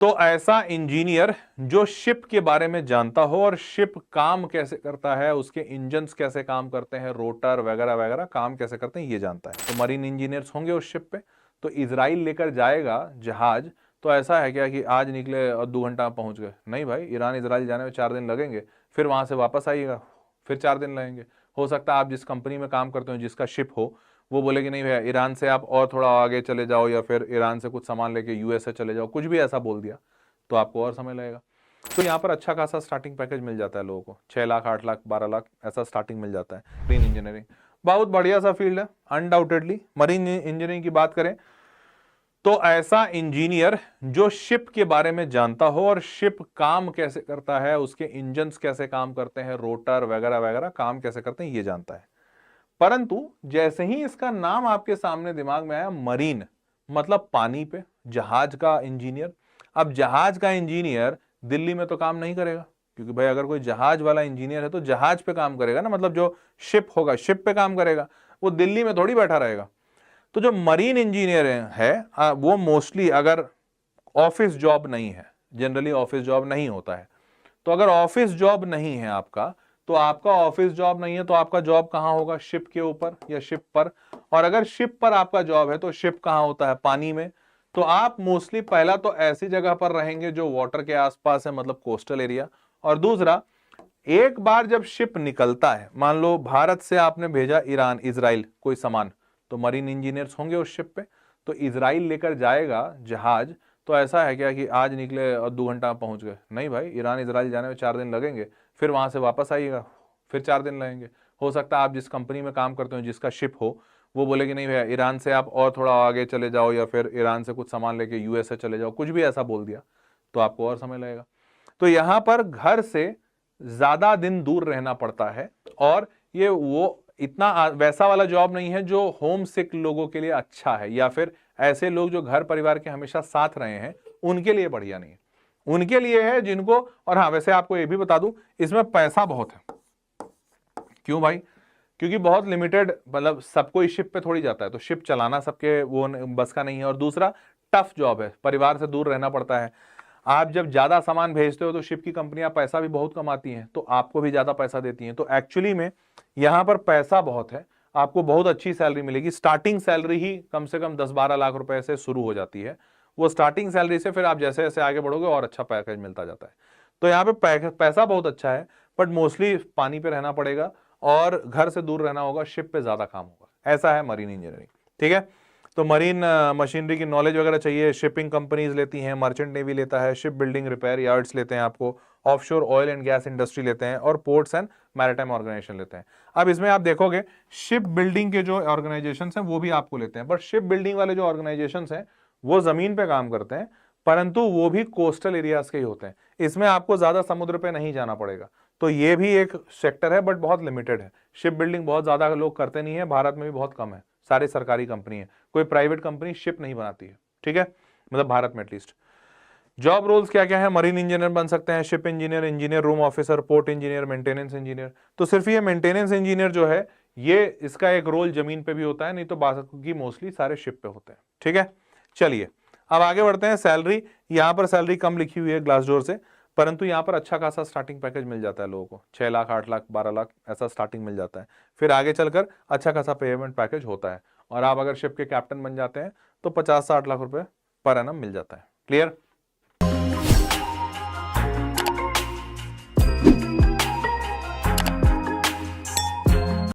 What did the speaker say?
तो ऐसा इंजीनियर जो शिप के बारे में जानता हो और शिप काम कैसे करता है, उसके इंजन्स कैसे काम करते हैं, रोटर वगैरह वगैरह काम कैसे करते हैं, ये जानता है। तो मरीन इंजीनियर्स होंगे उस शिप पे। तो इजराइल लेकर जाएगा जहाज। तो ऐसा है क्या कि आज निकले और 2 घंटा में पहुंच गए? नहीं भाई, ईरान इजराइल जाने में 4 दिन लगेंगे, फिर वहां से वापस आइएगा, फिर 4 दिन लगेंगे। हो सकता है आप जिस कंपनी में काम करते हो, जिसका शिप हो, वो बोलेगी नहीं भैया ईरान से आप और थोड़ा आगे चले जाओ, या फिर ईरान से कुछ सामान लेके यूएस से चले जाओ, कुछ भी ऐसा बोल दिया तो आपको और समय लगेगा। तो यहाँ पर अच्छा खासा स्टार्टिंग पैकेज मिल जाता है लोगों को, 6 लाख 8 लाख 12 लाख ऐसा स्टार्टिंग मिल जाता है। मरीन इंजीनियरिंग बहुत बढ़िया सा फील्ड है अनडाउटेडली। मरीन इंजीनियरिंग की बात करें तो ऐसा इंजीनियर जो शिप के बारे में जानता हो और शिप काम कैसे करता है, उसके इंजन्स कैसे काम करते हैं, रोटर वगैरह वगैरह काम कैसे करते हैं, ये जानता है। परंतु जैसे ही इसका नाम आपके सामने दिमाग में आया, मरीन मतलब पानी पे, जहाज का इंजीनियर। अब जहाज का इंजीनियर दिल्ली में तो काम नहीं करेगा, क्योंकि भाई अगर कोई जहाज वाला इंजीनियर है तो जहाज पे काम करेगा ना, मतलब जो शिप होगा शिप पे काम करेगा, वो दिल्ली में थोड़ी बैठा रहेगा। तो जो मरीन इंजीनियर है वो मोस्टली, अगर ऑफिस जॉब नहीं है, जनरली ऑफिस जॉब नहीं होता है, तो अगर ऑफिस जॉब नहीं है आपका, तो आपका ऑफिस जॉब नहीं है तो आपका जॉब कहां होगा? शिप के ऊपर या शिप पर। और अगर शिप पर आपका जॉब है तो शिप कहां होता है? पानी में। तो आप मोस्टली पहला तो ऐसी जगह पर रहेंगे जो वाटर के आसपास है, मतलब कोस्टल एरिया। और दूसरा, एक बार जब शिप निकलता है, मान लो भारत से आपने भेजा ईरान इजराइल कोई सामान, तो मरीन इंजीनियर्स होंगे उस शिप पे। तो इजराइल लेकर जाएगा जहाज। तो ऐसा है क्या कि आज निकले और 2 घंटा में पहुंच गए? नहीं भाई, ईरान इजराइल जाने में 4 दिन लगेंगे, फिर वहां से वापस आइएगा, फिर 4 दिन लगेंगे। हो सकता है आप जिस कंपनी में काम करते हो, जिसका शिप हो, वो बोलेगी नहीं भैया ईरान से आप और थोड़ा आगे चले जाओ, या फिर ईरान से कुछ सामान लेके यूएस से चले जाओ, कुछ भी ऐसा बोल दिया तो आपको और समय लगेगा। तो यहां पर घर से ज्यादा दिन दूर रहना पड़ता है। और ये वो इतना वैसा वाला जॉब नहीं है जो होम सिक लोगों के लिए अच्छा है, या फिर ऐसे लोग जो घर परिवार के हमेशा साथ रहे हैं उनके लिए बढ़िया नहीं है। उनके लिए है जिनको, और हाँ वैसे आपको ये भी बता दूं, इसमें पैसा बहुत है। क्यों भाई? क्योंकि बहुत लिमिटेड, मतलब सब कोई शिप पे थोड़ी जाता है, तो शिप चलाना सबके वो बस का नहीं है। और दूसरा, टफ जॉब है, परिवार से दूर रहना पड़ता है। आप जब ज्यादा सामान भेजते हो तो शिप की कंपनियां पैसा भी बहुत कमाती हैं, तो आपको भी ज्यादा पैसा देती हैं। तो एक्चुअली में यहां पर पैसा बहुत है, आपको बहुत अच्छी सैलरी मिलेगी। स्टार्टिंग सैलरी ही कम से कम 10-12 लाख रुपए से शुरू हो जाती है। वो स्टार्टिंग सैलरी से फिर आप जैसे जैसे आगे बढ़ोगे और अच्छा पैकेज मिलता जाता है। तो यहाँ पे पैसा बहुत अच्छा है, बट मोस्टली पानी पे रहना पड़ेगा और घर से दूर रहना होगा, शिप पे ज्यादा काम होगा। ऐसा है मरीन इंजीनियरिंग। ठीक है, तो मरीन मशीनरी की नॉलेज वगैरह चाहिए। शिपिंग कंपनीज लेती हैं, मर्चेंट नेवी लेता है, शिप बिल्डिंग रिपेयर यार्ड्स लेते हैं आपको, offshore oil and gas industry लेते हैं, और पोर्ट्स एंड मैरिटाइम ऑर्गेनाइजेशन लेते हैं। अब इसमें आप देखोगे शिप बिल्डिंग के जो ऑर्गेनाइजेशन हैं वो भी आपको लेते हैं, बट शिप बिल्डिंग वाले जो ऑर्गेनाइजेशन हैं वो जमीन पे काम करते हैं, परंतु वो भी कोस्टल एरियाज के ही होते हैं। इसमें आपको ज्यादा समुद्र पे नहीं जाना पड़ेगा। तो ये भी एक सेक्टर है, बट बहुत लिमिटेड है। शिप बिल्डिंग बहुत ज्यादा लोग करते नहीं है, भारत में भी बहुत कम है, सारी सरकारी कंपनी है, कोई प्राइवेट कंपनी शिप नहीं बनाती है। ठीक है, मतलब भारत में एटलीस्ट। जॉब रोल्स क्या क्या है? मरीन इंजीनियर बन सकते हैं, ship engineer, engineer room officer, port engineer, maintenance engineer. तो सिर्फ ये मेंटेनेंस इंजीनियर जो है, ये इसका एक रोल जमीन पे भी होता है, नहीं तो बाकी मोस्टली सारे शिप पे होते हैं। ठीक है, चलिए अब आगे बढ़ते हैं। सैलरी, यहां पर सैलरी कम लिखी हुई है ग्लासडोर से, परंतु यहां पर अच्छा खासा स्टार्टिंग पैकेज मिल जाता है लोगों को, 6 लाख 8 लाख 12 लाख ऐसा स्टार्टिंग मिल जाता है। फिर आगे चलकर अच्छा खासा पेमेंट पैकेज होता है, और आप अगर शिप के कैप्टन बन जाते हैं तो 50-60 लाख रुपए पर एनम मिल जाता है। क्लियर?